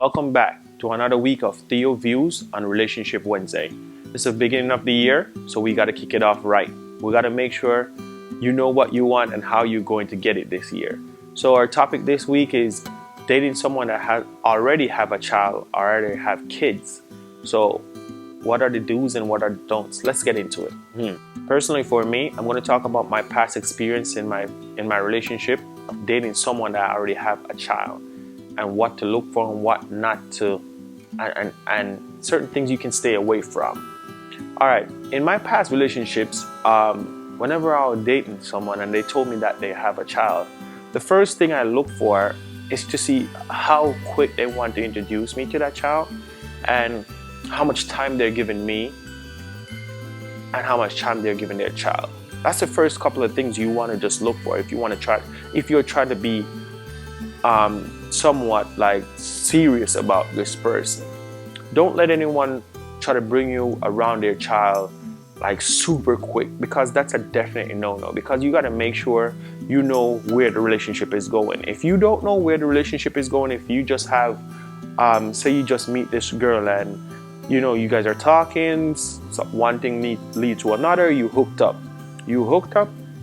Welcome back to another week of Theo Views on Relationship Wednesday. It's the beginning of the year, so we got to kick it off right. We got to make sure you know what you want and how you're going to get it this year. So our topic this week is dating someone that already have a child, already have kids. So what are the do's and what are the don'ts? Let's get into it. Personally, for me, I'm going to talk about my past experience in my relationship of dating someone that already have a child, and what to look for and what not to, and certain things you can stay away from. All right, in my past relationships, whenever I was dating someone and they told me that they have a child, the first thing I look for is to see how quick they want to introduce me to that child, and how much time they're giving me, and how much time they're giving their child. That's the first couple of things you want to just look for if you're trying to be somewhat like serious about this person. Don't let anyone try to bring you around their child like super quick, because that's a definite no-no, because you got to make sure you know where the relationship is going. If you don't know where the relationship is going, if you just have say you just meet this girl and you guys are talking, so one thing leads to another, you hooked up,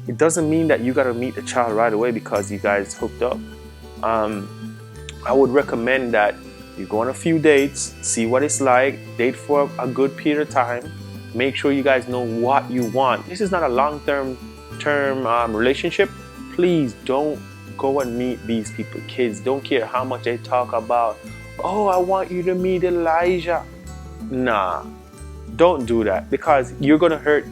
it doesn't mean that you got to meet the child right away because you guys hooked up. I would recommend that you go on a few dates, see what it's like, date for a good period of time, make sure you guys know what you want. This is not a long-term relationship. Please don't go and meet these people. Kids don't care how much they talk about, oh, I want you to meet Elijah. Nah, don't do that, because you're gonna hurt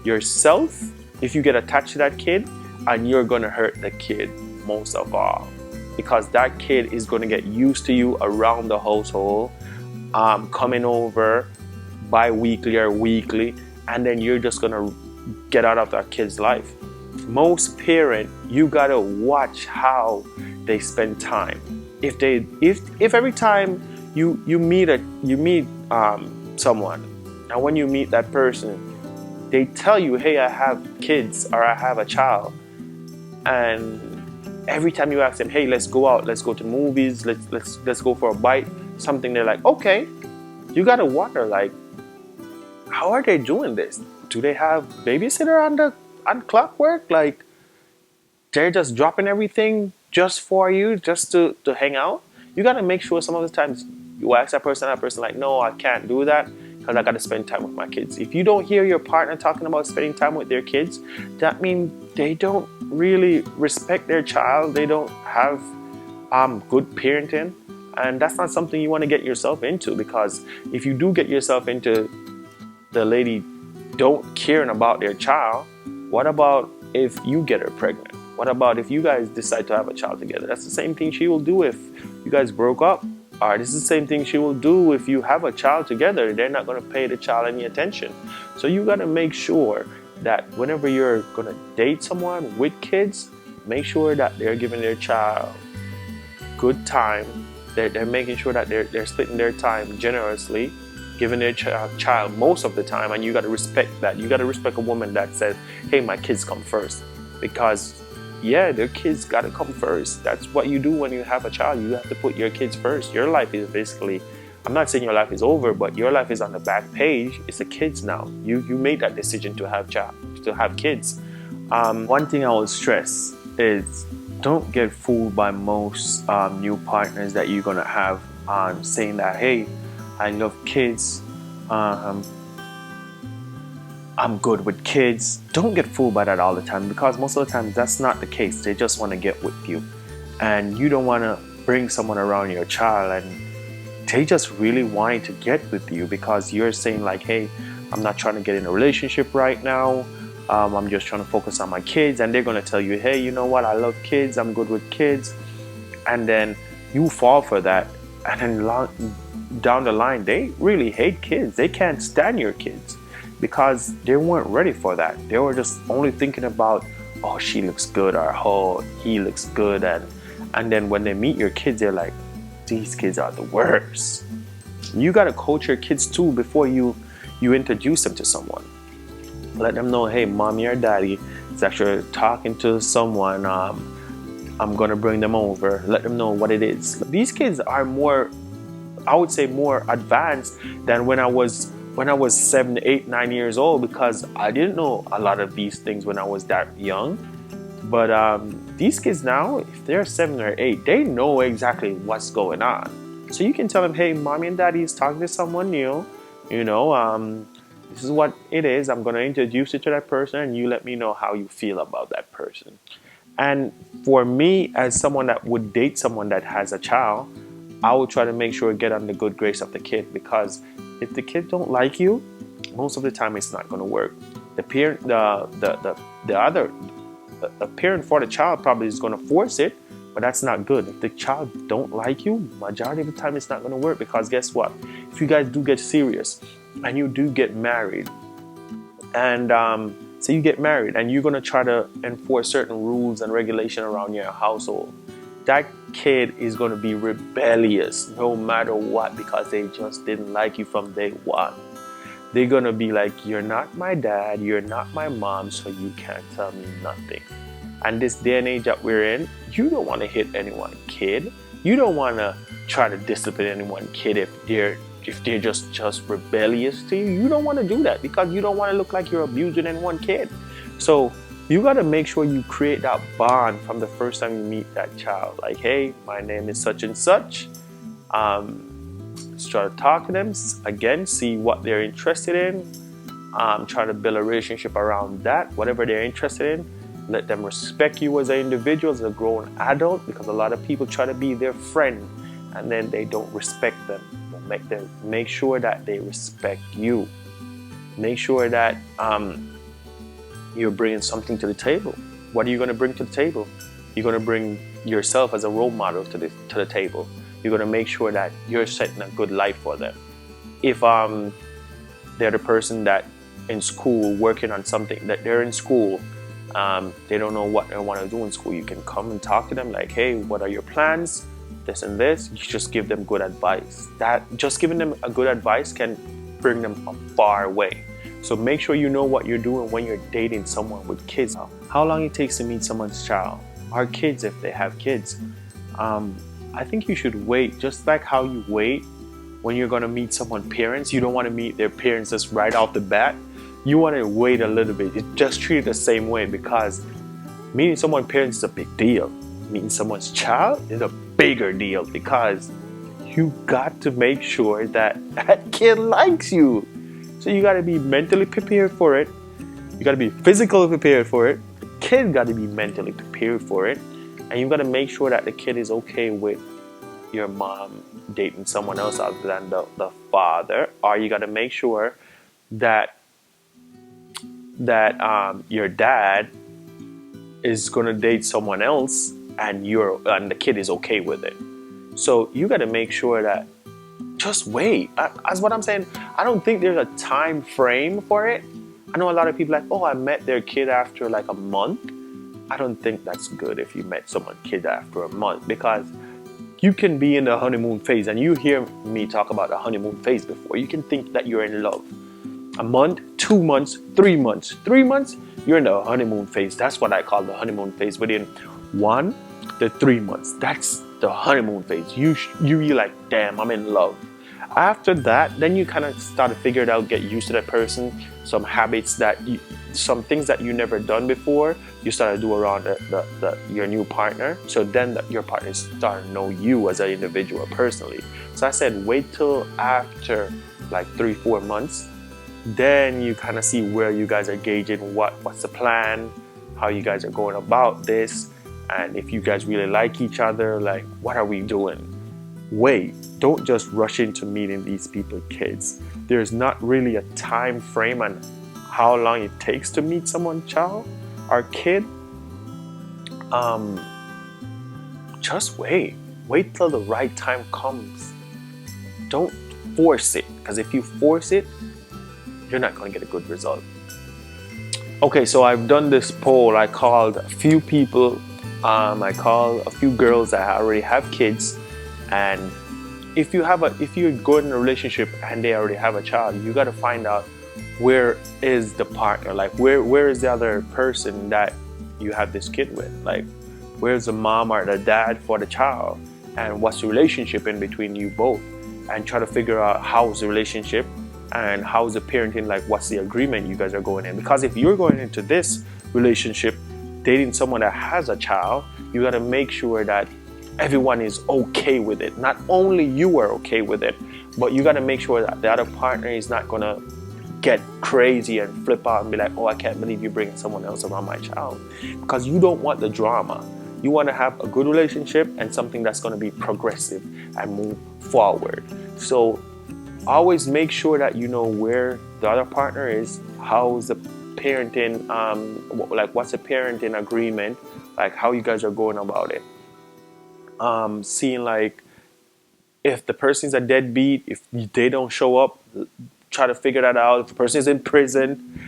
yourself if you get attached to that kid, and you're gonna hurt the kid most of all, because that kid is going to get used to you around the household, coming over bi-weekly or weekly, and then you're just going to get out of that kid's life. Most parents, you got to watch how they spend time. If every time you meet someone, and when you meet that person, they tell you, hey, I have kids or I have a child, and every time you ask them, hey, let's go out, let's go to movies, let's go for a bite, something, they're like, okay. You gotta wonder, like, how are they doing this? Do they have babysitter on clockwork? Like, they're just dropping everything just for you, just to hang out? You gotta make sure some of the times you ask that person like, no, I can't do that because I gotta spend time with my kids. If you don't hear your partner talking about spending time with their kids, that means they don't really respect their child. They don't have good parenting, and that's not something you want to get yourself into, because if you do get yourself into the lady don't caring about their child, what about if you get her pregnant? What about if you guys decide to have a child together? That's the same thing she will do if you guys broke up. Or this is the same thing she will do if you have a child together. They're not going to pay the child any attention. So you got to make sure that whenever you're going to date someone with kids, make sure that they're giving their child good time. They're making sure that they're splitting their time generously, giving their child most of the time. And you got to respect that. You got to respect a woman that says, hey, my kids come first. Because yeah, their kids got to come first. That's what you do when you have a child. You have to put your kids first. Your life is basically, I'm not saying your life is over, but your life is on the back page. It's the kids now. You made that decision to have kids. One thing I will stress is don't get fooled by most new partners that you're gonna have saying that, hey, I love kids. I'm good with kids. Don't get fooled by that all the time, because most of the time that's not the case. They just want to get with you, and you don't want to bring someone around your child and they just really wanting to get with you because you're saying like, hey, I'm not trying to get in a relationship right now. I'm just trying to focus on my kids. And they're going to tell you, hey, you know what? I love kids. I'm good with kids. And then you fall for that. And then down the line, they really hate kids. They can't stand your kids, because they weren't ready for that. They were just only thinking about, oh, she looks good, or oh, he looks good. And then when they meet your kids, they're like, these kids are the worst. You got to coach your kids too before you introduce them to someone. Let them know, hey, mommy or daddy is actually talking to someone. I'm going to bring them over. Let them know what it is. These kids are more I would say more advanced than when I was 7, 8, 9 years old, because I didn't know a lot of these things when I was that young. But these kids now, if they're 7 or 8, they know exactly what's going on. So you can tell them, hey, mommy and daddy is talking to someone new. You know, this is what it is. I'm going to introduce you to that person, and you let me know how you feel about that person. And for me, as someone that would date someone that has a child, I would try to make sure to get on the good grace of the kid, because if the kid don't like you, most of the time it's not going to work. The parent, the parent for the child probably is going to force it, but that's not good. If the child don't like you, majority of the time it's not going to work, because guess what? If you guys do get serious and you do get married, and so you get married and you're going to try to enforce certain rules and regulation around your household, that kid is going to be rebellious no matter what, because they just didn't like you from day one. They're going to be like, you're not my dad, you're not my mom, so you can't tell me nothing. And this day and age that we're in, you don't want to hit anyone kid. You don't want to try to discipline anyone kid if they're just rebellious to you. You don't want to do that, because you don't want to look like you're abusing anyone kid. So you got to make sure you create that bond from the first time you meet that child. Like, hey, my name is such and such. Let's try to talk to them again, see what they're interested in. Try to build a relationship around that, whatever they're interested in. Let them respect you as an individual, as a grown adult, because a lot of people try to be their friend and then they don't respect them. Make sure that they respect you. Make sure that you're bringing something to the table. What are you going to bring to the table? You're going to bring yourself as a role model to the table. You're going to make sure that you're setting a good life for them. If they're the person that in school working on something, that they're in school, they don't know what they want to do in school, you can come and talk to them like, hey, what are your plans? This and this. You just give them good advice. That just giving them a good advice can bring them a far way. So make sure you know what you're doing when you're dating someone with kids. How long it takes to meet someone's child, or kids if they have kids. I think you should wait, just like how you wait when you're going to meet someone's parents. You don't want to meet their parents just right off the bat. You want to wait a little bit. Just treat it the same way, because meeting someone's parents is a big deal. Meeting someone's child is a bigger deal, because you got to make sure that that kid likes you. So you got to be mentally prepared for it. You got to be physically prepared for it. The kid got to be mentally prepared for it. And you got to make sure that the kid is okay with your mom dating someone else other than the father. Or you got to make sure that your dad is going to date someone else, and the kid is okay with it. So you got to make sure that just wait. That's what I'm saying. I don't think there's a time frame for it. I know a lot of people like, oh, I met their kid after like a month. I don't think that's good if you met someone's kid after a month, because you can be in the honeymoon phase, and you hear me talk about the honeymoon phase before. You can think that you're in love. A month, 2 months, 3 months. 3 months, you're in the honeymoon phase. That's what I call the honeymoon phase. Within 1 to 3 months, that's the honeymoon phase. You're like, damn, I'm in love. After that, then you kind of start to figure it out, get used to that person. Some habits some things that you never done before, you start to do around your new partner. So then your partner start to know you as an individual personally. So I said, wait till after like 3-4 months. Then you kind of see where you guys are gauging what's the plan, how you guys are going about this, and if you guys really like each other, like what are we doing? Wait, don't just rush into meeting these people, kids. There's not really a time frame on how long it takes to meet someone's child or kid. Just wait till the right time comes. Don't force it, because if you force it, you're not going to get a good result. Okay, so I've done this poll. I called a few people. I called a few girls that already have kids, and if you're good in a relationship and they already have a child, you got to find out where is the partner, like where is the other person that you have this kid with, like where's the mom or the dad for the child, and what's the relationship in between you both. and try to figure out how's the relationship and how's the parenting, like what's the agreement you guys are going in. Because if you're going into this relationship dating someone that has a child, you got to make sure that everyone is okay with it. Not only you are okay with it, but you got to make sure that the other partner is not going to get crazy and flip out and be like, oh, I can't believe you're bringing someone else around my child. Because you don't want the drama. You want to have a good relationship and something that's going to be progressive and move forward. So always make sure that you know where the other partner is, how's the parenting, like what's the parenting agreement, like how you guys are going about it. Seeing like if the person's a deadbeat, if they don't show up, try to figure that out. If the person is in prison,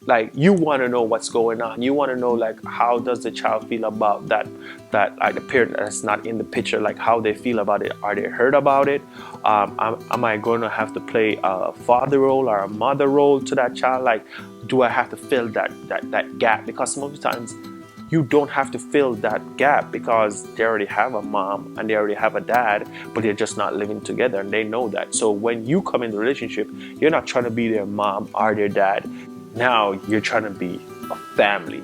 like you want to know what's going on. You want to know like how does the child feel about that like the parent that's not in the picture, like how they feel about it. Are they hurt about it? Am I going to have to play a father role or a mother role to that child? Like, do I have to fill that gap? Because most of the times you don't have to fill that gap because they already have a mom and they already have a dad, but they're just not living together and they know that. So when you come in the relationship, you're not trying to be their mom or their dad. Now you're trying to be a family.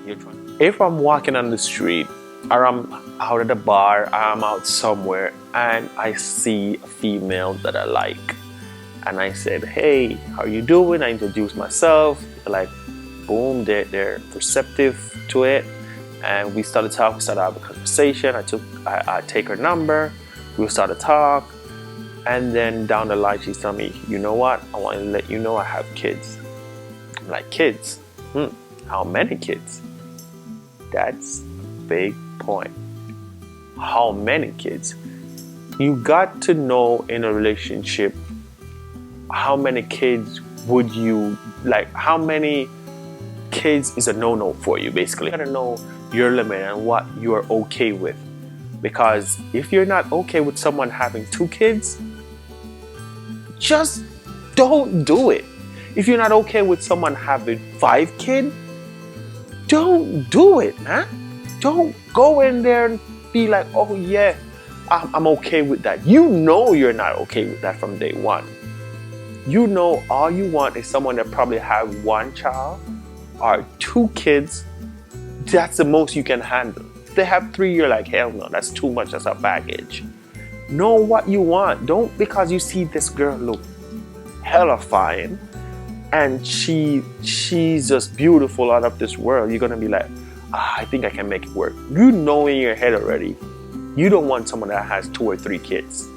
If I'm walking on the street or I'm out at a bar, or I'm out somewhere and I see a female that I like, and I said, hey, how are you doing? I introduced myself. They're like, boom, they're receptive to it. And we started talking, we started having a conversation. I take her number, we started to talk, and then down the line she's telling me, you know what, I want to let you know I have kids. I'm like, kids? How many kids? That's a big point. How many kids? You got to know in a relationship how many kids would you like, how many kids is a no-no for you, basically. You gotta know your limit and what you're okay with. Because if you're not okay with someone having 2 kids, just don't do it. If you're not okay with someone having 5 kids, don't do it, man. Don't go in there and be like, oh yeah, I'm okay with that. You know you're not okay with that from day one. You know all you want is someone that probably have 1 child or 2 kids. That's the most you can handle. If they have 3, you're like, hell no, that's too much, that's a baggage. Know what you want. Don't, because you see this girl look hella fine and she's just beautiful out of this world, you're gonna be like, I think I can make it work. You know in your head already, you don't want someone that has 2 or 3 kids.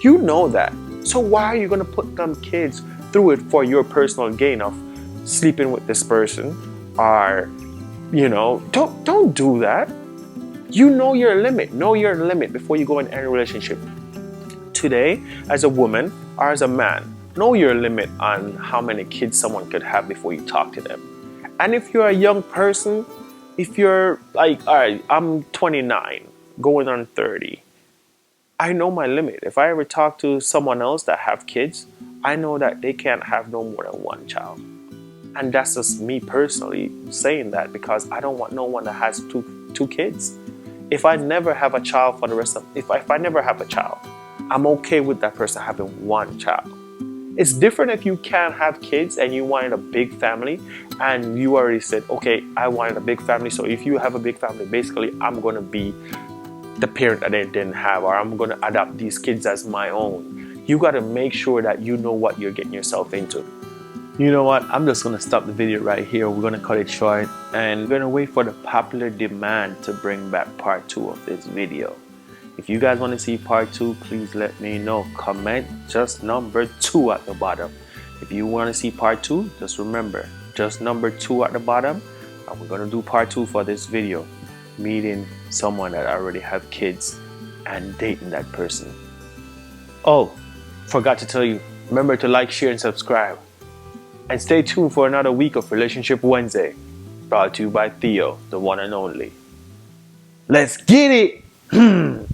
You know that. So why are you gonna put them kids through it for your personal gain of sleeping with this person? Or, you know, don't do that. You know your limit. Know your limit before you go in any relationship. Today, as a woman or as a man, know your limit on how many kids someone could have before you talk to them. And if you're a young person, if you're like, all right, I'm 29, going on 30, I know my limit. If I ever talk to someone else that have kids, I know that they can't have no more than 1 child. And that's just me personally saying that, because I don't want no one that has two kids. If I never have a child for the rest of, if I never have a child, I'm okay with that person having 1 child. It's different if you can't have kids and you wanted a big family and you already said, okay, I wanted a big family. So if you have a big family, basically I'm going to be the parent that they didn't have, or I'm going to adopt these kids as my own. You got to make sure that you know what you're getting yourself into. You know what? I'm just going to stop the video right here. We're going to cut it short and we're going to wait for the popular demand to bring back part 2 of this video. If you guys want to see part 2, please let me know. Comment just number 2 at the bottom. If you want to see part 2, just remember, just number 2 at the bottom. And we're going to do part 2 for this video. Meeting someone that already have kids and dating that person. Oh, forgot to tell you, remember to like, share, and subscribe. And stay tuned for another week of Relationship Wednesday, brought to you by Theo, the one and only. Let's get it!